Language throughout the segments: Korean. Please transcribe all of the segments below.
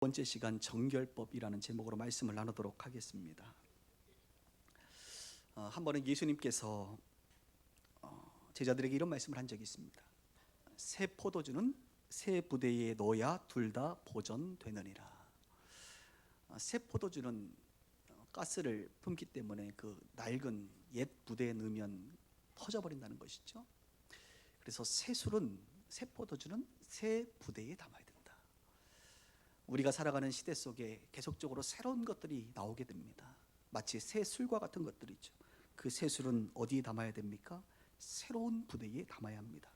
번째 시간 정결법이라는 제목으로 말씀을 나누도록 하겠습니다. 한 번은 예수님께서 제자들에게 이런 말씀을 한 적이 있습니다. 새 포도주는 새 부대에 넣어야 둘 다 보존되느니라. 새 포도주는 가스를 품기 때문에 그 낡은 옛 부대에 넣으면 터져버린다는 것이죠. 그래서 새 술은, 새 포도주는 새 부대에 담아야 된다. 우리가 살아가는 시대 속에 계속적으로 새로운 것들이 나오게 됩니다. 마치 새 술과 같은 것들이죠. 그 새 술은 어디에 담아야 됩니까? 새로운 부대에 담아야 합니다.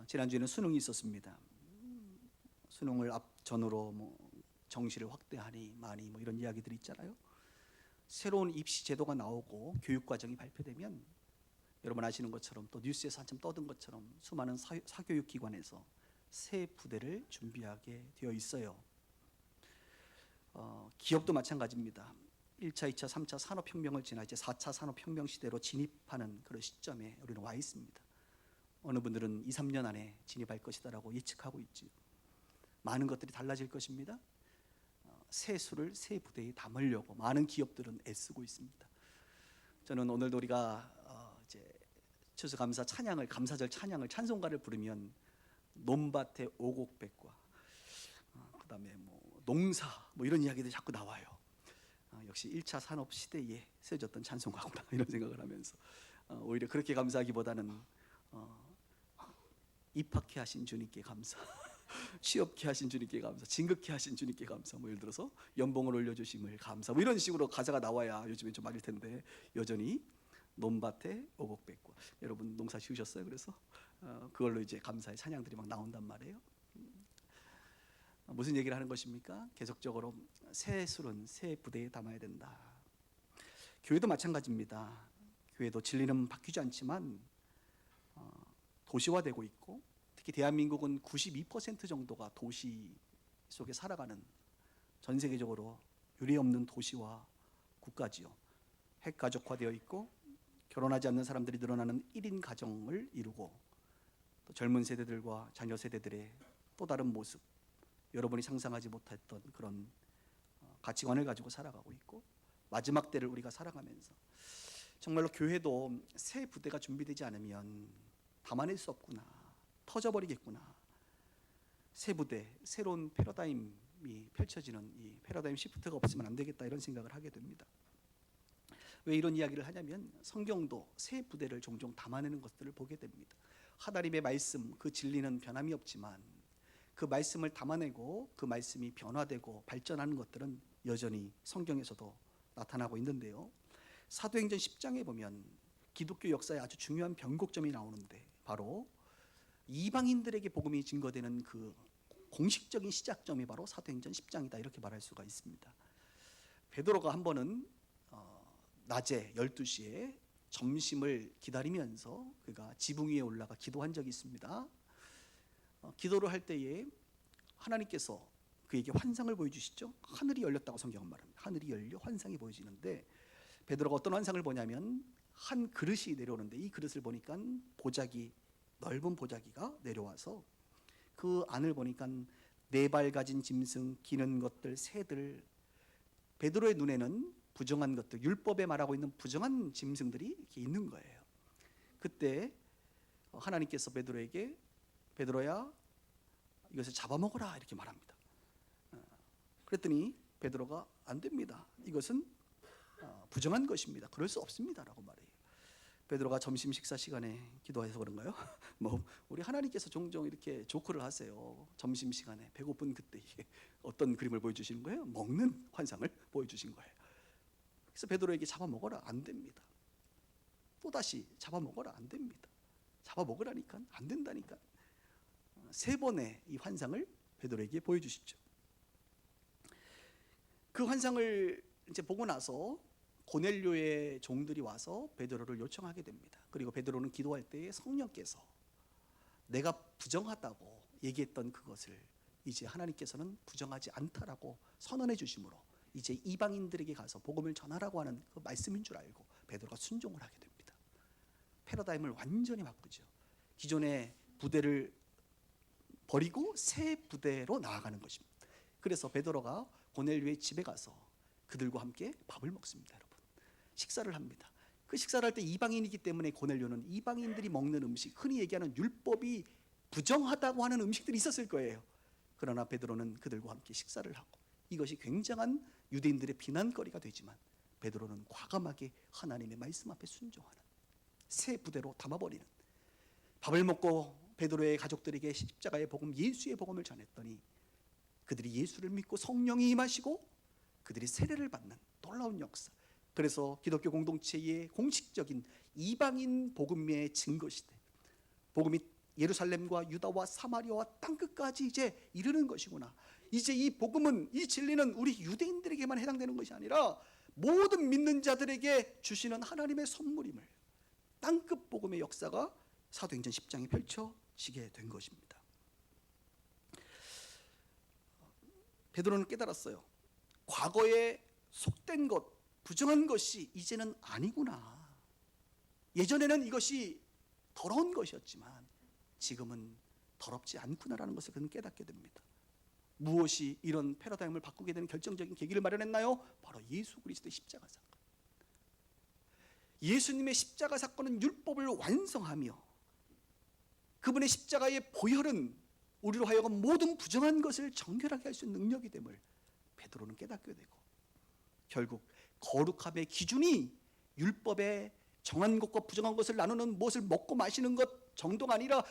지난주에는 수능이 있었습니다. 수능을 앞전으로 정시를 확대하니 많이 이런 이야기들이 있잖아요. 새로운 입시 제도가 나오고 교육 과정이 발표되면 여러분 아시는 것처럼 또 뉴스에서 한참 떠든 것처럼 수많은 사교육 기관에서 새 부대를 준비하게 되어 있어요. 기업도 마찬가지입니다. 1차, 2차, 3차 산업혁명을 지나 이제 4차 산업혁명 시대로 진입하는 그런 시점에 우리는 와 있습니다. 어느 분들은 2, 3년 안에 진입할 것이다라고 예측하고 있죠. 많은 것들이 달라질 것입니다. 새 술을 새 부대에 담으려고 많은 기업들은 애쓰고 있습니다. 저는 오늘도 우리가 이제 추수감사 찬양을, 감사절 찬양을, 찬송가를 부르면 논밭의 오곡백과 그다음에 농사 이런 이야기들이 자꾸 나와요. 역시 1차 산업 시대에 쓰여졌던 찬송가구나 이런 생각을 하면서 오히려 그렇게 감사하기보다는 입학케 하신 주님께 감사, 취업케 하신 주님께 감사, 진급케 하신 주님께 감사, 예를 들어서 연봉을 올려주심을 감사, 이런 식으로 가사가 나와야 요즘엔 좀 맞을 텐데 여전히 논밭에 오곡백과. 여러분 농사 지으셨어요? 그래서 그걸로 이제 감사의 찬양들이 막 나온단 말이에요. 무슨 얘기를 하는 것입니까? 계속적으로 새 술은 새 부대에 담아야 된다. 교회도 마찬가지입니다. 교회도 진리는 바뀌지 않지만 도시화되고 있고, 특히 대한민국은 92% 정도가 도시 속에 살아가는, 전 세계적으로 유례없는 도시화 국가지요. 핵가족화되어 있고 결혼하지 않는 사람들이 늘어나는 1인 가정을 이루고, 또 젊은 세대들과 자녀 세대들의 또 다른 모습, 여러분이 상상하지 못했던 그런 가치관을 가지고 살아가고 있고, 마지막 때를 우리가 살아가면서 정말로 교회도 새 부대가 준비되지 않으면 담아낼 수 없구나, 터져버리겠구나. 새 부대, 새로운 패러다임이 펼쳐지는 이 패러다임 시프트가 없으면 안 되겠다, 이런 생각을 하게 됩니다. 왜 이런 이야기를 하냐면 성경도 새 부대를 종종 담아내는 것들을 보게 됩니다. 하나님의 말씀, 그 진리는 변함이 없지만 그 말씀을 담아내고 그 말씀이 변화되고 발전하는 것들은 여전히 성경에서도 나타나고 있는데요. 사도행전 10장에 보면 기독교 역사에 아주 중요한 변곡점이 나오는데, 바로 이방인들에게 복음이 증거되는 그 공식적인 시작점이 바로 사도행전 10장이다, 이렇게 말할 수가 있습니다. 베드로가 한 번은 낮에 12시에 점심을 기다리면서 그가 지붕 위에 올라가 기도한 적이 있습니다. 기도를 할 때에 하나님께서 그에게 환상을 보여주시죠. 하늘이 열렸다고 성경은 말합니다. 하늘이 열려 환상이 보여지는데, 베드로가 어떤 환상을 보냐면 한 그릇이 내려오는데, 이 그릇을 보니까 보자기, 넓은 보자기가 내려와서 그 안을 보니까 4발 가진 짐승, 기는 것들, 새들, 베드로의 눈에는 부정한 것들, 율법에 말하고 있는 부정한 짐승들이 이렇게 있는 거예요. 그때 하나님께서 베드로에게 베드로야, 이것을 잡아먹어라, 이렇게 말합니다. 그랬더니 베드로가 안 됩니다. 이것은 부정한 것입니다. 그럴 수 없습니다, 라고 말해요. 베드로가 점심 식사 시간에 기도해서 그런가요? 우리 하나님께서 종종 이렇게 조크를 하세요. 점심 시간에 배고픈 그때 어떤 그림을 보여주시는 거예요? 먹는 환상을 보여주신 거예요. 그래서 베드로에게 잡아먹어라, 안 됩니다. 또다시 잡아먹어라, 안 됩니다. 잡아먹으라니까 안 된다니까. 3번의 이 환상을 베드로에게 보여주시죠. 그 환상을 이제 보고 나서 고넬료의 종들이 와서 베드로를 요청하게 됩니다. 그리고 베드로는 기도할 때에 성령께서 내가 부정하다고 얘기했던 그것을 이제 하나님께서는 부정하지 않다라고 선언해 주심으로 이제 이방인들에게 가서 복음을 전하라고 하는 그 말씀인 줄 알고 베드로가 순종을 하게 됩니다. 패러다임을 완전히 바꾸죠. 기존의 부대를 버리고 새 부대로 나아가는 것입니다. 그래서 베드로가 고넬료의 집에 가서 그들과 함께 밥을 먹습니다. 여러분, 식사를 합니다. 그 식사를 할 때 이방인이기 때문에 고넬료는 이방인들이 먹는 음식, 흔히 얘기하는 율법이 부정하다고 하는 음식들이 있었을 거예요. 그러나 베드로는 그들과 함께 식사를 하고, 이것이 굉장한 유대인들의 비난거리가 되지만 베드로는 과감하게 하나님의 말씀 앞에 순종하는, 새 부대로 담아버리는, 밥을 먹고 베드로의 가족들에게 십자가의 복음, 예수의 복음을 전했더니 그들이 예수를 믿고 성령이 임하시고 그들이 세례를 받는 놀라운 역사. 그래서 기독교 공동체의 공식적인 이방인 복음의 증거시대, 복음이 예루살렘과 유다와 사마리아와 땅끝까지 이제 이르는 것이구나. 이제 이 복음은, 이 진리는 우리 유대인들에게만 해당되는 것이 아니라 모든 믿는 자들에게 주시는 하나님의 선물임을, 땅끝 복음의 역사가 사도행전 10장에 펼쳐지게 된 것입니다. 베드로는 깨달았어요. 과거에 속된 것, 부정한 것이 이제는 아니구나. 예전에는 이것이 더러운 것이었지만 지금은 더럽지 않구나라는 것을 그는 깨닫게 됩니다. 무엇이 이런 패러다임을 바꾸게 되는 결정적인 계기를 마련했나요? 바로 예수 그리스도의 십자가 사건. 예수님의 십자가 사건은 율법을 완성하며 그분의 십자가의 보혈은 우리로 하여금 모든 부정한 것을 정결하게 할 수 있는 능력이 됨을 베드로는 깨닫게 되고, 결국 거룩함의 기준이 율법의 정한 것과 부정한 것을 나누는 무엇을 먹고 마시는 것 정도가 아니라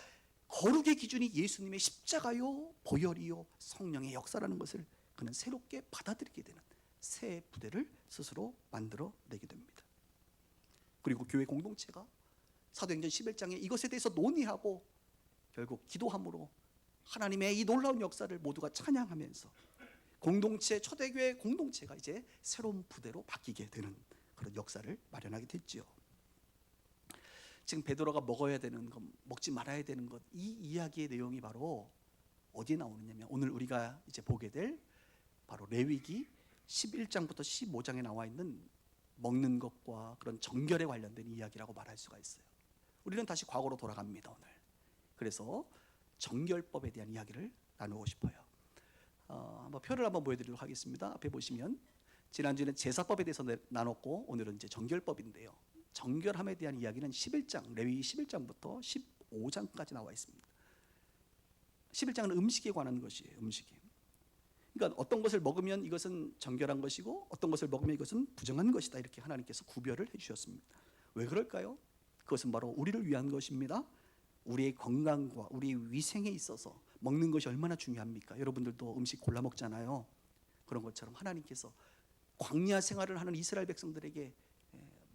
거룩의 기준이 예수님의 십자가요, 보혈이요, 성령의 역사라는 것을 그는 새롭게 받아들이게 되는 새 부대를 스스로 만들어내게 됩니다. 그리고 교회 공동체가 사도행전 11장에 이것에 대해서 논의하고 결국 기도함으로 하나님의 이 놀라운 역사를 모두가 찬양하면서 공동체, 초대교회 공동체가 이제 새로운 부대로 바뀌게 되는 그런 역사를 마련하게 됐지요. 지금 베드로가 먹어야 되는 것, 먹지 말아야 되는 것, 이 이야기의 내용이 바로 어디에 나오느냐면 오늘 우리가 이제 보게 될 바로 레위기 11장부터 15장에 나와 있는 먹는 것과 그런 정결에 관련된 이야기라고 말할 수가 있어요. 우리는 다시 과거로 돌아갑니다 오늘. 그래서 정결법에 대한 이야기를 나누고 싶어요. 한번 표를 한번 보여드리도록 하겠습니다. 앞에 보시면 지난주에는 제사법에 대해서 나눴고 오늘은 이제 정결법인데요. 정결함에 대한 이야기는 11장, 레위기 11장부터 15장까지 나와 있습니다. 11장은 음식에 관한 것이에요. 음식이. 그러니까 어떤 것을 먹으면 이것은 정결한 것이고 어떤 것을 먹으면 이것은 부정한 것이다, 이렇게 하나님께서 구별을 해주셨습니다. 왜 그럴까요? 그것은 바로 우리를 위한 것입니다. 우리의 건강과 우리의 위생에 있어서 먹는 것이 얼마나 중요합니까? 여러분들도 음식 골라 먹잖아요. 그런 것처럼 하나님께서 광야 생활을 하는 이스라엘 백성들에게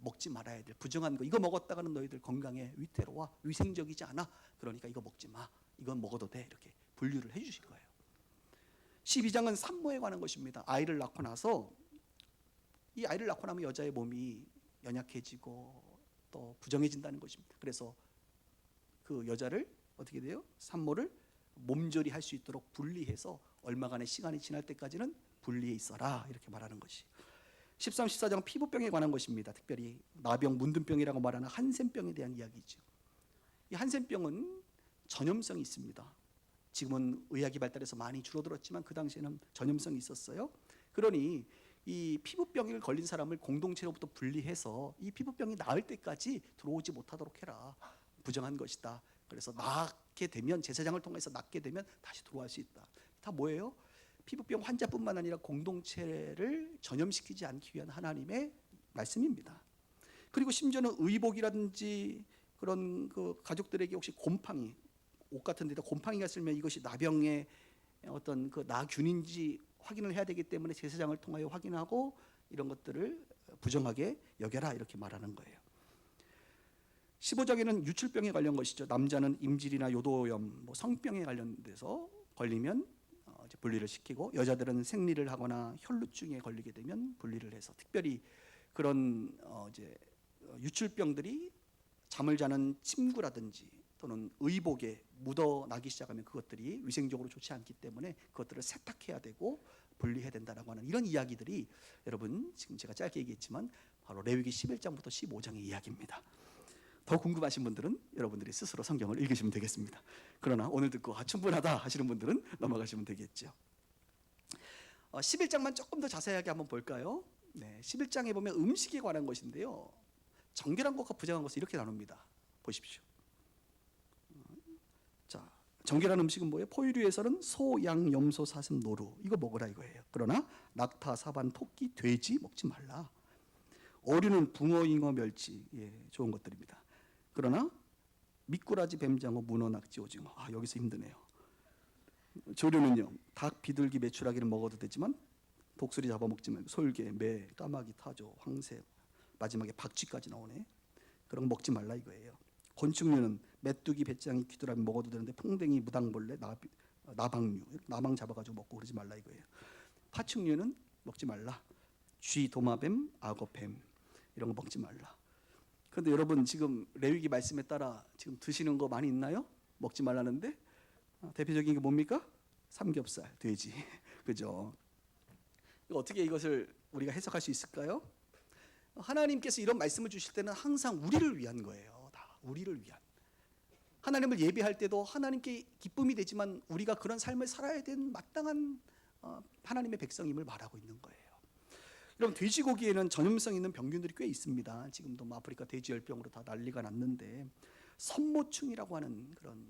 먹지 말아야 될 부정한 거, 이거 먹었다가는 너희들 건강에 위태로워, 위생적이지 않아, 그러니까 이거 먹지 마, 이건 먹어도 돼, 이렇게 분류를 해주실 거예요. 12장은 산모에 관한 것입니다. 아이를 낳고 나서 이 아이를 낳고 나면 여자의 몸이 연약해지고 또 부정해진다는 것입니다. 그래서 그 여자를 어떻게 돼요? 산모를 몸조리 할 수 있도록 분리해서 얼마간의 시간이 지날 때까지는 분리해 있어라, 이렇게 말하는 것이 13, 14장 피부병에 관한 것입니다. 특별히 나병, 문둥병이라고 말하는 한센병에 대한 이야기죠. 이 한센병은 전염성이 있습니다. 지금은 의학이 발달해서 많이 줄어들었지만 그 당시에는 전염성이 있었어요. 그러니 이 피부병을 걸린 사람을 공동체로부터 분리해서 이 피부병이 나을 때까지 들어오지 못하도록 해라, 부정한 것이다. 그래서 낫게 되면, 제사장을 통해서 낫게 되면 다시 들어갈 수 있다. 다 뭐예요? 피부병 환자뿐만 아니라 공동체를 전염시키지 않기 위한 하나님의 말씀입니다. 그리고 심지어는 의복이라든지 그런 그 가족들에게 혹시 곰팡이, 옷 같은 데다 곰팡이가 있으면 이것이 나병의 어떤 그 나균인지 확인을 해야 되기 때문에 제사장을 통하여 확인하고 이런 것들을 부정하게 여겨라, 이렇게 말하는 거예요. 15장에는 유출병에 관련 것이죠. 남자는 임질이나 요도염, 성병에 관련돼서 걸리면 이제 분리를 시키고, 여자들은 생리를 하거나 혈루증에 걸리게 되면 분리를 해서, 특별히 그런 이제 유출병들이 잠을 자는 침구라든지 또는 의복에 묻어나기 시작하면 그것들이 위생적으로 좋지 않기 때문에 그것들을 세탁해야 되고 분리해야 된다라고 하는 이런 이야기들이, 여러분 지금 제가 짧게 얘기했지만 바로 레위기 11장부터 15장의 이야기입니다. 더 궁금하신 분들은 여러분들이 스스로 성경을 읽으시면 되겠습니다. 그러나 오늘 듣고 충분하다 하시는 분들은 넘어가시면 되겠죠. 11장만 조금 더 자세하게 한번 볼까요? 네, 11장에 보면 음식에 관한 것인데요. 정결한 것과 부정한 것을 이렇게 나눕니다. 보십시오. 자, 정결한 음식은 뭐예요? 포유류에서는 소, 양, 염소, 사슴, 노루 이거 먹으라 이거예요. 그러나 낙타, 사반, 토끼, 돼지 먹지 말라. 어류는 붕어, 잉어, 멸치 좋은 것들입니다. 그러나 미꾸라지, 뱀장어, 문어, 낙지, 오징어 여기서 힘드네요. 조류는요, 닭, 비둘기, 메추라기는 먹어도 되지만 독수리 잡아먹지 말고 솔개, 매, 까마귀, 타조, 황새, 마지막에 박쥐까지 나오네. 그런 거 먹지 말라 이거예요. 곤충류는 메뚜기, 배짱이, 귀뚜라미 먹어도 되는데 풍뎅이, 무당벌레, 나방류, 나방 잡아가지고 먹고 그러지 말라 이거예요. 파충류는 먹지 말라. 쥐, 도마뱀, 악어뱀 이런 거 먹지 말라. 그런데 여러분 지금 레위기 말씀에 따라 지금 드시는 거 많이 있나요? 먹지 말라는데 대표적인 게 뭡니까? 삼겹살, 돼지, 그죠? 어떻게 이것을 우리가 해석할 수 있을까요? 하나님께서 이런 말씀을 주실 때는 항상 우리를 위한 거예요. 다 우리를 위한. 하나님을 예배할 때도 하나님께 기쁨이 되지만 우리가 그런 삶을 살아야 되는 마땅한 하나님의 백성임을 말하고 있는 거예요. 여러분 돼지고기에는 전염성 있는 병균들이 꽤 있습니다. 지금도 아프리카 돼지열병으로 다 난리가 났는데 선모충이라고 하는 그런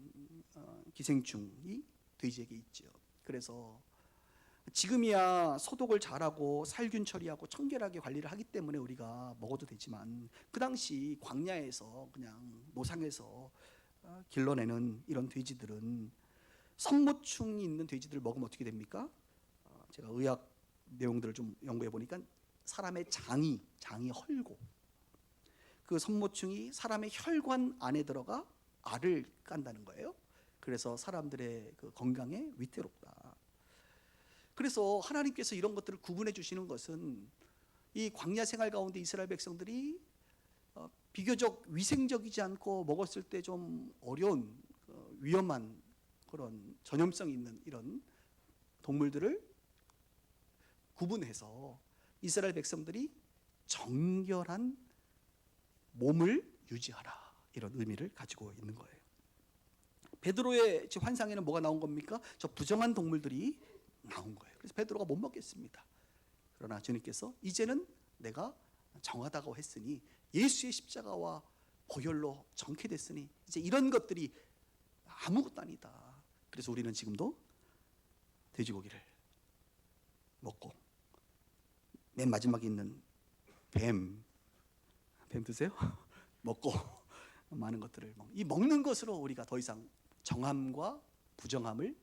기생충이 돼지에게 있죠. 그래서 지금이야 소독을 잘하고 살균 처리하고 청결하게 관리를 하기 때문에 우리가 먹어도 되지만 그 당시 광야에서 그냥 노상에서 길러내는 이런 돼지들은 선모충이 있는 돼지들을 먹으면 어떻게 됩니까? 제가 의학 내용들을 좀 연구해 보니까 사람의 장이 헐고 그 선모충이 사람의 혈관 안에 들어가 알을 깐다는 거예요. 그래서 사람들의 그 건강에 위태롭다. 그래서 하나님께서 이런 것들을 구분해 주시는 것은 이 광야 생활 가운데 이스라엘 백성들이 비교적 위생적이지 않고 먹었을 때 좀 어려운 위험한 그런 전염성 있는 이런 동물들을 구분해서 이스라엘 백성들이 정결한 몸을 유지하라 이런 의미를 가지고 있는 거예요. 베드로의 환상에는 뭐가 나온 겁니까? 저 부정한 동물들이 나온 거예요. 그래서 베드로가 못 먹겠습니다. 그러나 주님께서 이제는 내가 정하다고 했으니 예수의 십자가와 보혈로 정케됐으니 이제 이런 것들이 아무것도 아니다. 그래서 우리는 지금도 돼지고기를 먹고 맨 마지막에 있는 뱀 드세요? 먹고 많은 것들을 이 먹는 것으로 우리가 더 이상 정함과 부정함을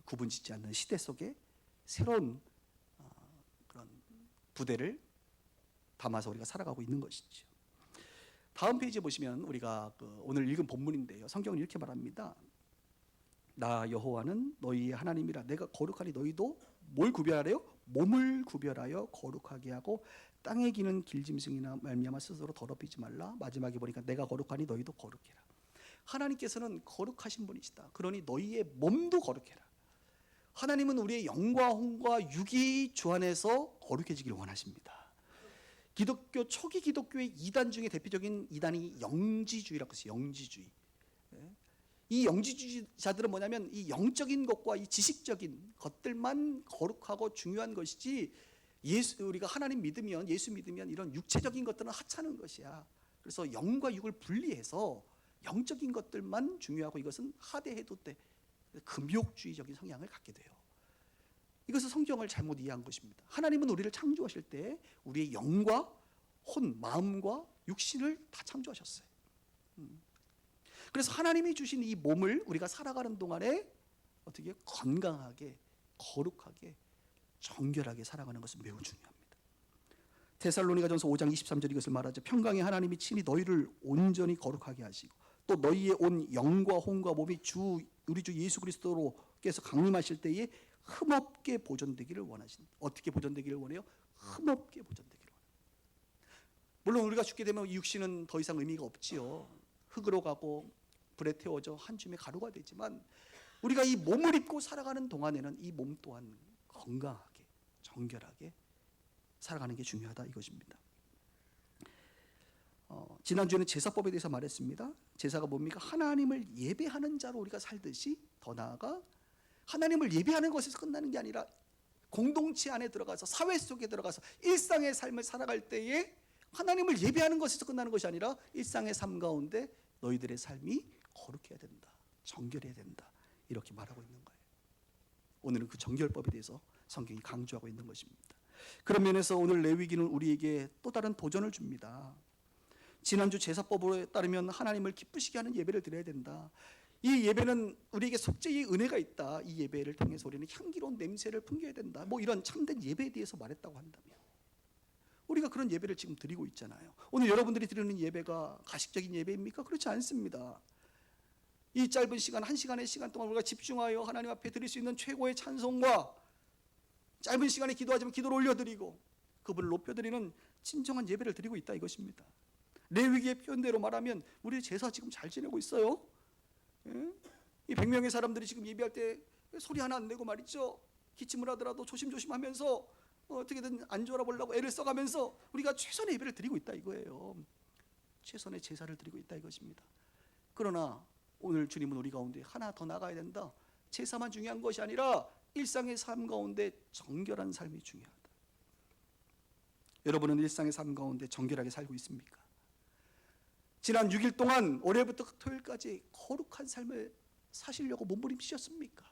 구분짓지 않는 시대 속에 새로운 그런 부대를 담아서 우리가 살아가고 있는 것이죠. 다음 페이지에 보시면 우리가 오늘 읽은 본문인데요. 성경은 이렇게 말합니다. 나 여호와는 너희의 하나님이라. 내가 거룩하니 너희도 뭘 구별하래요? 몸을 구별하여 거룩하게 하고 땅에 기는 길짐승이나 말미암아 스스로 더럽히지 말라. 마지막에 보니까 내가 거룩하니 너희도 거룩해라. 하나님께서는 거룩하신 분이시다. 그러니 너희의 몸도 거룩해라. 하나님은 우리의 영과 혼과 육이 주 안에서 거룩해지기를 원하십니다. 기독교 초기 기독교의 이단 중에 대표적인 이단이 영지주의라고 했어요. 영지주의. 이 영지주의자들은 뭐냐면 이 영적인 것과 이 지식적인 것들만 거룩하고 중요한 것이지 우리가 하나님 믿으면 예수 믿으면 이런 육체적인 것들은 하찮은 것이야. 그래서 영과 육을 분리해서 영적인 것들만 중요하고 이것은 하대해도 돼. 금욕주의적인 성향을 갖게 돼요. 이것은 성경을 잘못 이해한 것입니다. 하나님은 우리를 창조하실 때 우리의 영과 혼, 마음과 육신을 다 창조하셨어요. 그래서 하나님이 주신 이 몸을 우리가 살아가는 동안에 어떻게 건강하게, 거룩하게, 정결하게 살아가는 것은 매우 중요합니다. 데살로니가전서 5장 23절 이것을 말하죠. 평강의 하나님이 친히 너희를 온전히 거룩하게 하시고 또 너희의 온 영과 혼과 몸이 우리 주 예수 그리스도로께서 강림하실 때에 흠없게 보존되기를 원하신다. 어떻게 보존되기를 원해요? 흠없게 보존되기를 원해요. 물론 우리가 죽게 되면 이 육신은 더 이상 의미가 없지요. 흙으로 가고 불에 태워져 한 줌의 가루가 되지만 우리가 이 몸을 입고 살아가는 동안에는 이 몸 또한 건강하게 정결하게 살아가는 게 중요하다 이것입니다. 지난주에는 제사법에 대해서 말했습니다. 제사가 뭡니까? 하나님을 예배하는 자로 우리가 살듯이 더 나아가 하나님을 예배하는 것에서 끝나는 게 아니라 공동체 안에 들어가서 사회 속에 들어가서 일상의 삶을 살아갈 때에 하나님을 예배하는 것에서 끝나는 것이 아니라 일상의 삶 가운데 너희들의 삶이 거룩해야 된다, 정결해야 된다, 이렇게 말하고 있는 거예요. 오늘은 그 정결법에 대해서 성경이 강조하고 있는 것입니다. 그런 면에서 오늘 레위기는 우리에게 또 다른 도전을 줍니다. 지난주 제사법에 따르면 하나님을 기쁘시게 하는 예배를 드려야 된다. 이 예배는 우리에게 속죄의 은혜가 있다. 이 예배를 통해서 우리는 향기로운 냄새를 풍겨야 된다. 뭐 이런 참된 예배에 대해서 말했다고 한다면 우리가 그런 예배를 지금 드리고 있잖아요. 오늘 여러분들이 드리는 예배가 가식적인 예배입니까? 그렇지 않습니다. 이 짧은 시간, 1시간의 시간 동안 우리가 집중하여 하나님 앞에 드릴 수 있는 최고의 찬송과 짧은 시간에 기도하지만 기도를 올려드리고 그분을 높여드리는 진정한 예배를 드리고 있다 이것입니다. 레위기의 표현대로 말하면 우리 제사 지금 잘 지내고 있어요. 예? 이 100명의 사람들이 지금 예배할 때 소리 하나 안 내고 말이죠. 기침을 하더라도 조심조심하면서 어떻게든 안 졸아보려고 애를 써가면서 우리가 최선의 예배를 드리고 있다 이거예요. 최선의 제사를 드리고 있다 이것입니다. 그러나 오늘 주님은 우리 가운데 하나 더 나가야 된다. 제사만 중요한 것이 아니라 일상의 삶 가운데 정결한 삶이 중요하다. 여러분은 일상의 삶 가운데 정결하게 살고 있습니까? 지난 6일 동안 월요일부터 토요일까지 거룩한 삶을 사시려고 몸부림치셨습니까?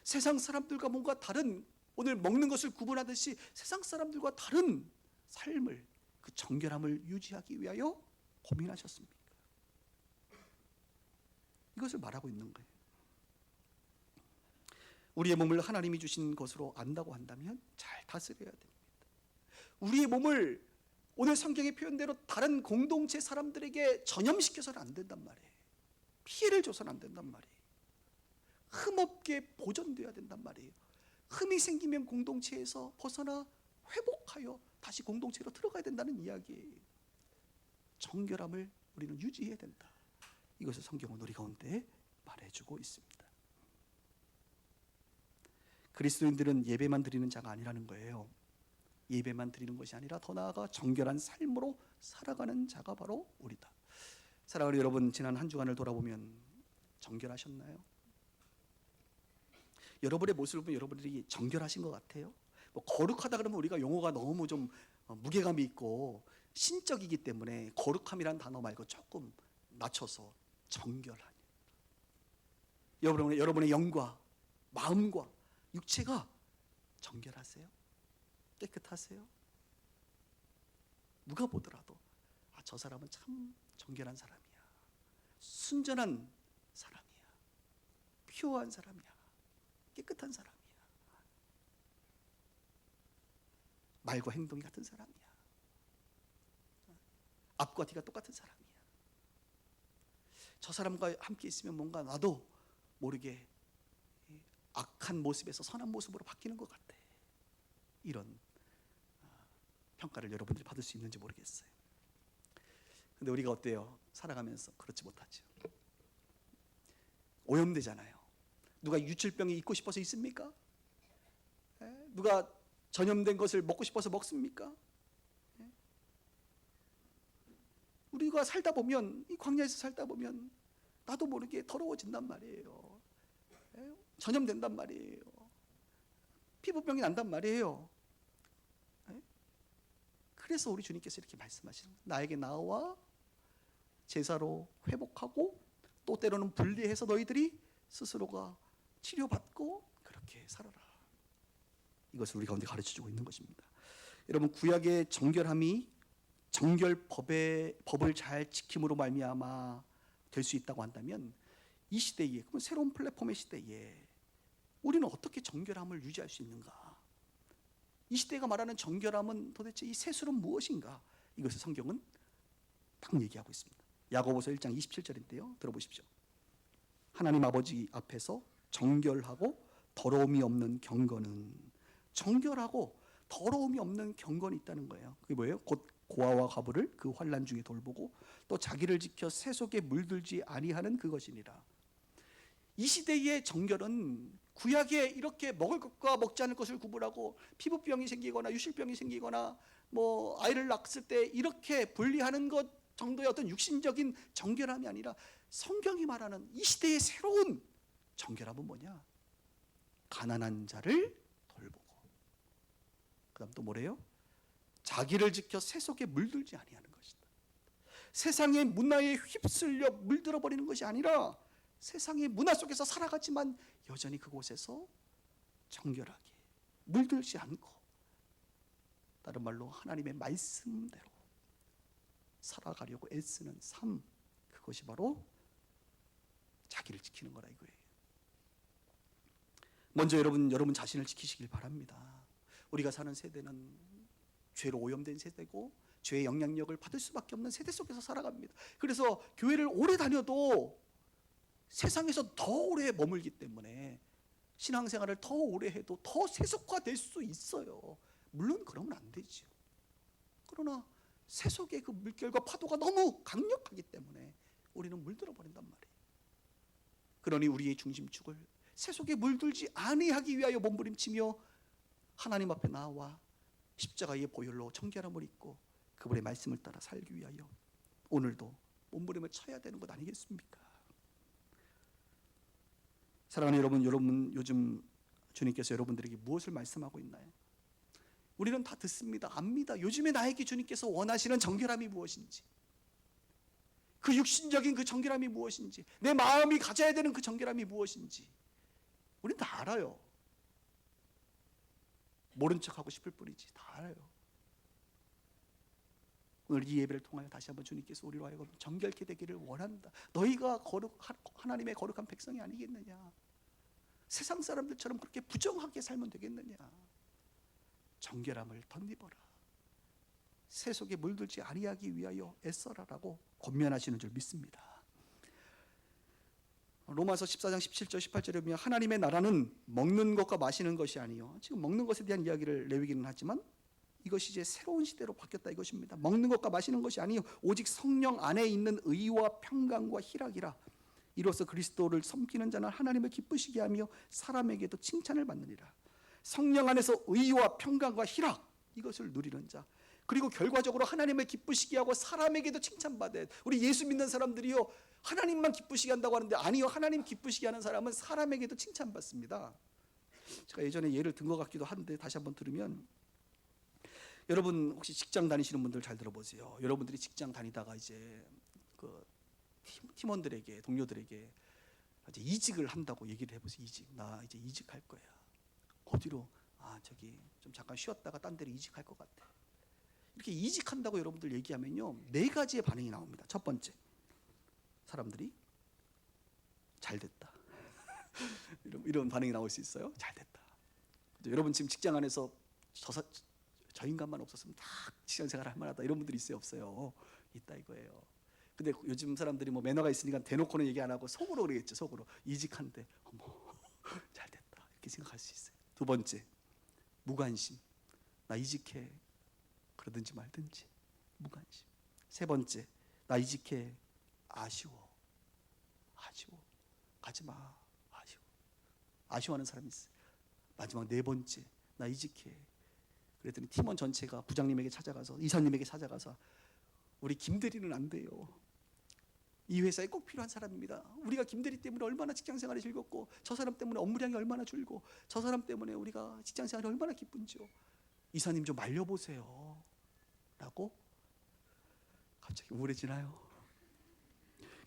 세상 사람들과 뭔가 다른, 오늘 먹는 것을 구분하듯이 세상 사람들과 다른 삶을, 그 정결함을 유지하기 위하여 고민하셨습니까? 이것을 말하고 있는 거예요. 우리의 몸을 하나님이 주신 것으로 안다고 한다면 잘 다스려야 됩니다. 우리의 몸을 오늘 성경의 표현대로 다른 공동체 사람들에게 전염시켜서는 안 된단 말이에요. 피해를 줘서는 안 된단 말이에요. 흠없게 보존되어야 된단 말이에요. 흠이 생기면 공동체에서 벗어나 회복하여 다시 공동체로 들어가야 된다는 이야기예요. 정결함을 우리는 유지해야 된다. 이것을 성경은 우리 가운데 말해주고 있습니다. 그리스도인들은 예배만 드리는 자가 아니라는 거예요. 예배만 드리는 것이 아니라 더 나아가 정결한 삶으로 살아가는 자가 바로 우리다. 사랑하는 여러분, 지난 한 주간을 돌아보면 정결하셨나요? 여러분의 모습을 보면 여러분들이 정결하신 것 같아요? 뭐 거룩하다 그러면 우리가 용어가 너무 좀 무게감이 있고 신적이기 때문에 거룩함이라는 단어 말고 조금 낮춰서 정결한, 여러분의 영과 마음과 육체가 정결하세요? 깨끗하세요? 누가 보더라도 저 사람은 참 정결한 사람이야, 순전한 사람이야, 퓨어한 사람이야, 깨끗한 사람이야, 말과 행동이 같은 사람이야, 앞과 뒤가 똑같은 사람이야, 저 사람과 함께 있으면 뭔가 나도 모르게 악한 모습에서 선한 모습으로 바뀌는 것 같아. 이런 평가를 여러분들이 받을 수 있는지 모르겠어요. 근데 우리가 어때요? 살아가면서 그렇지 못하죠. 오염되잖아요. 누가 유출병이 있고 싶어서 있습니까? 누가 전염된 것을 먹고 싶어서 먹습니까? 우리가 살다 보면, 이 광야에서 살다 보면 나도 모르게 더러워진단 말이에요. 전염된단 말이에요. 피부병이 난단 말이에요. 그래서 우리 주님께서 이렇게 말씀하시는 거예요. 나에게 나와 제사로 회복하고 또 때로는 분리해서 너희들이 스스로가 치료받고 그렇게 살아라. 이것을 우리 가운데 가르쳐주고 있는 것입니다. 여러분, 구약의 정결함이 법을 잘 지킴으로 말미암아 될 수 있다고 한다면 이 시대에, 그럼 새로운 플랫폼의 시대에 우리는 어떻게 정결함을 유지할 수 있는가? 이 시대가 말하는 정결함은 도대체 이 세술은 무엇인가? 이것을 성경은 딱 얘기하고 있습니다. 야고보서 1장 27절인데요. 들어보십시오. 하나님 아버지 앞에서 정결하고 더러움이 없는 경건은, 정결하고 더러움이 없는 경건이 있다는 거예요. 그게 뭐예요? 곧 고아와 과부를 그 환난 중에 돌보고 또 자기를 지켜 새 속에 물들지 아니하는 그것이니라. 이 시대의 정결은 구약에 이렇게 먹을 것과 먹지 않을 것을 구분하고 피부병이 생기거나 유실병이 생기거나 뭐 아이를 낳았을 때 이렇게 분리하는 것 정도의 어떤 육신적인 정결함이 아니라 성경이 말하는 이 시대의 새로운 정결함은 뭐냐? 가난한 자를 그다음 또 뭐래요? 자기를 지켜 세속에 물들지 아니하는 것이다. 세상의 문화에 휩쓸려 물들어 버리는 것이 아니라 세상의 문화 속에서 살아가지만 여전히 그곳에서 정결하게 물들지 않고, 다른 말로 하나님의 말씀대로 살아가려고 애쓰는 삶, 그것이 바로 자기를 지키는 거라 이거예요. 먼저 여러분 자신을 지키시길 바랍니다. 우리가 사는 세대는 죄로 오염된 세대고 죄의 영향력을 받을 수밖에 없는 세대 속에서 살아갑니다. 그래서 교회를 오래 다녀도 세상에서 더 오래 머물기 때문에 신앙생활을 더 오래 해도 더 세속화될 수 있어요. 물론 그러면 안 되죠. 그러나 세속의 그 물결과 파도가 너무 강력하기 때문에 우리는 물들어 버린단 말이에요. 그러니 우리의 중심축을 세속에 물들지 아니하기 위하여 몸부림치며 하나님 앞에 나와 십자가의 보혈로 정결함을 입고 그분의 말씀을 따라 살기 위하여 오늘도 몸부림을 쳐야 되는 것 아니겠습니까? 사랑하는 여러분 요즘 주님께서 여러분들에게 무엇을 말씀하고 있나요? 우리는 다 듣습니다. 압니다. 요즘에 나에게 주님께서 원하시는 정결함이 무엇인지, 그 육신적인 그 정결함이 무엇인지, 내 마음이 가져야 되는 그 정결함이 무엇인지 우리는 다 알아요. 모른 척하고 싶을 뿐이지 다 알아요. 오늘 이 예배를 통하여 다시 한번 주님께서 우리로 하여금 정결케 되기를 원한다. 너희가 하나님의 거룩한 백성이 아니겠느냐? 세상 사람들처럼 그렇게 부정하게 살면 되겠느냐? 정결함을 덧입어라. 세속에 물들지 아니하기 위하여 애써라라고 권면하시는 줄 믿습니다. 로마서 14장 17절 18절에 보면 하나님의 나라는 먹는 것과 마시는 것이 아니요. 지금 먹는 것에 대한 이야기를 레위기는 하지만 이것이 이제 새로운 시대로 바뀌었다 이것입니다. 먹는 것과 마시는 것이 아니요 오직 성령 안에 있는 의와 평강과 희락이라. 이로써 그리스도를 섬기는 자는 하나님을 기쁘시게 하며 사람에게도 칭찬을 받느니라. 성령 안에서 의와 평강과 희락, 이것을 누리는 자, 그리고 결과적으로 하나님을 기쁘시게 하고 사람에게도 칭찬받아야 돼. 우리 예수 믿는 사람들이요 하나님만 기쁘시게 한다고 하는데 아니요, 하나님 기쁘시게 하는 사람은 사람에게도 칭찬받습니다. 제가 예전에 예를 든 것 같기도 한데 다시 한번 들으면, 여러분 혹시 직장 다니시는 분들 잘 들어보세요. 여러분들이 직장 다니다가 이제 그 팀원들에게, 동료들에게 이제 이직을 한다고 얘기를 해보세요. 나 이제 이직할 거야. 어디로? 저기 좀 잠깐 쉬었다가 딴 데로 이직할 것 같아. 이렇게 이직한다고 여러분들 얘기하면요 4가지의 반응이 나옵니다. 첫 번째, 사람들이 잘 됐다. 이런 반응이 나올 수 있어요. 잘 됐다. 여러분 지금 직장 안에서 저 인간만 없었으면 다 직장 생활 할 만하다 이런 분들이 있어요, 없어요? 있다 이거예요. 근데 요즘 사람들이 뭐 매너가 있으니까 대놓고는 얘기 안 하고 속으로 그러겠죠. 속으로 이직한데 어머 잘 됐다 이렇게 생각할 수 있어요. 두 번째, 무관심. 나 이직해. 그러든지 말든지 무관심. 세 번째, 나 이직해. 아쉬워. 가지마. 아쉬워하는 사람이 있어요. 마지막 4번째, 나 이직해. 그랬더니 팀원 전체가 부장님에게 찾아가서, 이사님에게 찾아가서 우리 김대리는 안 돼요. 이 회사에 꼭 필요한 사람입니다. 우리가 김대리 때문에 얼마나 직장생활이 즐겁고, 저 사람 때문에 업무량이 얼마나 줄고, 저 사람 때문에 우리가 직장생활이 얼마나 기쁜지요. 이사님 좀 말려보세요 라고 갑자기 우울해지나요?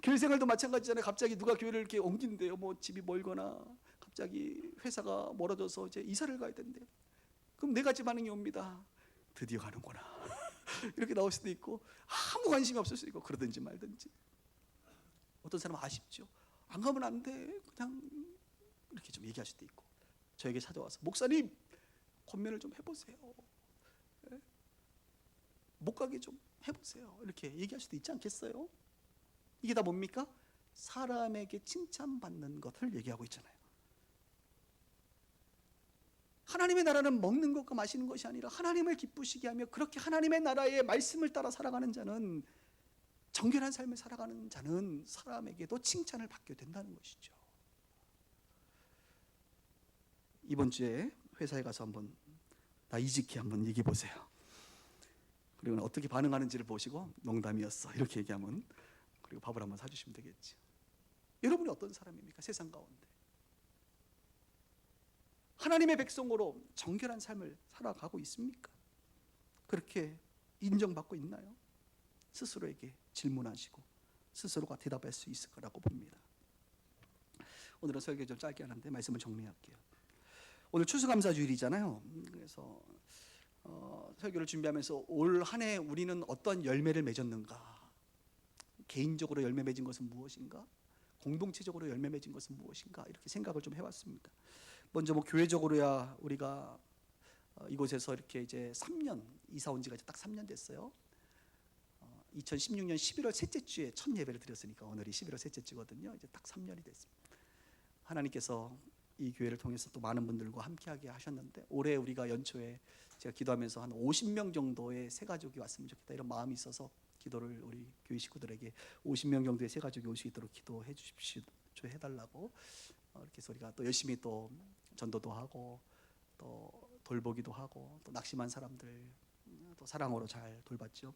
교회 생활도 마찬가지잖아요. 갑자기 누가 교회를 이렇게 옮긴대요. 뭐 집이 멀거나 갑자기 회사가 멀어져서 이제 이사를 가야 된대요. 그럼 4가지 반응이 옵니다. 드디어 가는구나. 이렇게 나올 수도 있고, 아무 관심이 없을 수도 있고, 그러든지 말든지. 어떤 사람은 아쉽죠. 안 가면 안 돼. 그냥 이렇게 좀 얘기할 수도 있고, 저에게 찾아와서 목사님 권면을 좀 해보세요. 못 가게 좀 해보세요. 이렇게 얘기할 수도 있지 않겠어요? 이게 다 뭡니까? 사람에게 칭찬받는 것을 얘기하고 있잖아요. 하나님의 나라는 먹는 것과 마시는 것이 아니라 하나님을 기쁘시게 하며 그렇게 하나님의 나라의 말씀을 따라 살아가는 자는, 정결한 삶을 살아가는 자는 사람에게도 칭찬을 받게 된다는 것이죠. 이번 주에 회사에 가서 한번 나 이직해 한번 얘기해 보세요. 그리고 어떻게 반응하는지를 보시고 농담이었어 이렇게 얘기하면, 그리고 밥을 한번 사주시면 되겠죠. 여러분이 어떤 사람입니까? 세상 가운데 하나님의 백성으로 정결한 삶을 살아가고 있습니까? 그렇게 인정받고 있나요? 스스로에게 질문하시고 스스로가 대답할 수 있을 거라고 봅니다. 오늘은 설교 좀 짧게 하는데 말씀을 정리할게요. 오늘 추수감사주일이잖아요. 그래서 설교를 준비하면서 올 한 해 우리는 어떤 열매를 맺었는가, 개인적으로 열매 맺은 것은 무엇인가, 공동체적으로 열매 맺은 것은 무엇인가, 이렇게 생각을 좀 해봤습니다. 먼저 교회적으로야 우리가 이곳에서 이렇게 이제 3년 이사 온 지가 이제 딱 3년 됐어요. 2016년 11월 셋째 주에 첫 예배를 드렸으니까 오늘이 11월 셋째 주거든요. 이제 딱 3년이 됐습니다. 하나님께서 이 교회를 통해서 또 많은 분들과 함께하게 하셨는데, 올해 우리가 연초에 제가 기도하면서 한 50명 정도의 새 가족이 왔으면 좋겠다 이런 마음이 있어서 기도를 우리 교회 식구들에게 50명 정도의 새 가족이 올 수 있도록 기도해 주십시오, 해달라고 이렇게 해서 우리가 또 열심히 또 전도도 하고 또 돌보기도 하고 또 낙심한 사람들 또 사랑으로 잘 돌봤죠.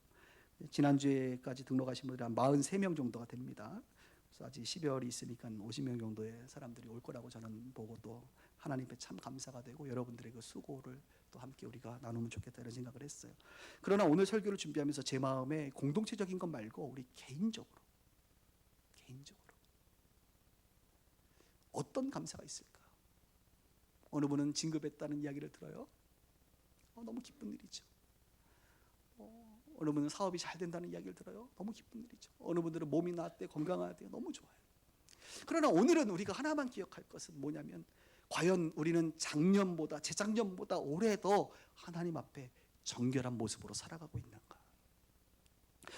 지난주에까지 등록하신 분들이 한 43명 정도가 됩니다. 그래서 아직 12월이 있으니까 50명 정도의 사람들이 올 거라고 저는 보고 또 하나님께 참 감사가 되고 여러분들의 그 수고를 또 함께 우리가 나누면 좋겠다 이런 생각을 했어요. 그러나 오늘 설교를 준비하면서 제 마음에 공동체적인 것 말고 우리 개인적으로 어떤 감사가 있을까? 어느 분은 진급했다는 이야기를 들어요. 너무 기쁜 일이죠. 어느 분은 사업이 잘 된다는 이야기를 들어요. 너무 기쁜 일이죠. 어느 분들은 몸이 나았대, 건강하대, 너무 좋아요. 그러나 오늘은 우리가 하나만 기억할 것은 뭐냐면, 과연 우리는 작년보다 재작년보다 올해 더 하나님 앞에 정결한 모습으로 살아가고 있는가?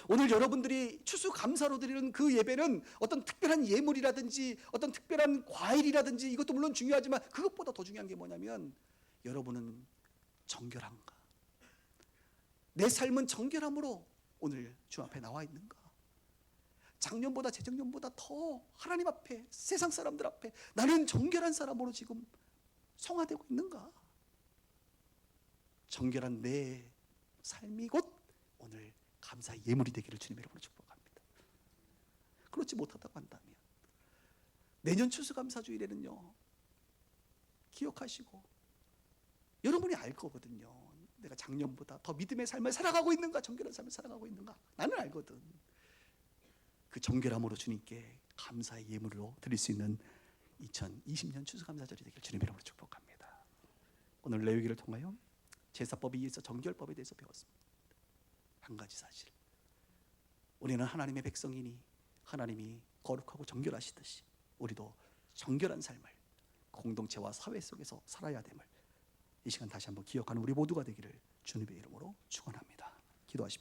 오늘 여러분들이 추수감사로 드리는 그 예배는 어떤 특별한 예물이라든지 어떤 특별한 과일이라든지 이것도 물론 중요하지만 그것보다 더 중요한 게 뭐냐면, 여러분은 정결한가? 내 삶은 정결함으로 오늘 주 앞에 나와 있는가? 작년보다 재작년보다 더 하나님 앞에, 세상 사람들 앞에 나는 정결한 사람으로 지금 성화되고 있는가? 정결한 내 삶이 곧 오늘 감사의 예물이 되기를 주님의 이름으로 축복합니다. 그렇지 못하다고 한다면 내년 추수감사주일에는요, 기억하시고 여러분이 알 거거든요. 내가 작년보다 더 믿음의 삶을 살아가고 있는가, 정결한 삶을 살아가고 있는가. 나는 알거든. 그 정결함으로 주님께 감사의 예물로 드릴 수 있는 2020년 추수감사절이 되길 주님의 이름으로 축복합니다. 오늘 레위기를 통하여 제사법에 의해서 정결법에 대해서 배웠습니다. 한 가지 사실, 우리는 하나님의 백성이니 하나님이 거룩하고 정결하시듯이 우리도 정결한 삶을 공동체와 사회 속에서 살아야 됨을 이 시간 다시 한번 기억하는 우리 모두가 되기를 주님의 이름으로 축원합니다. 기도하십시오.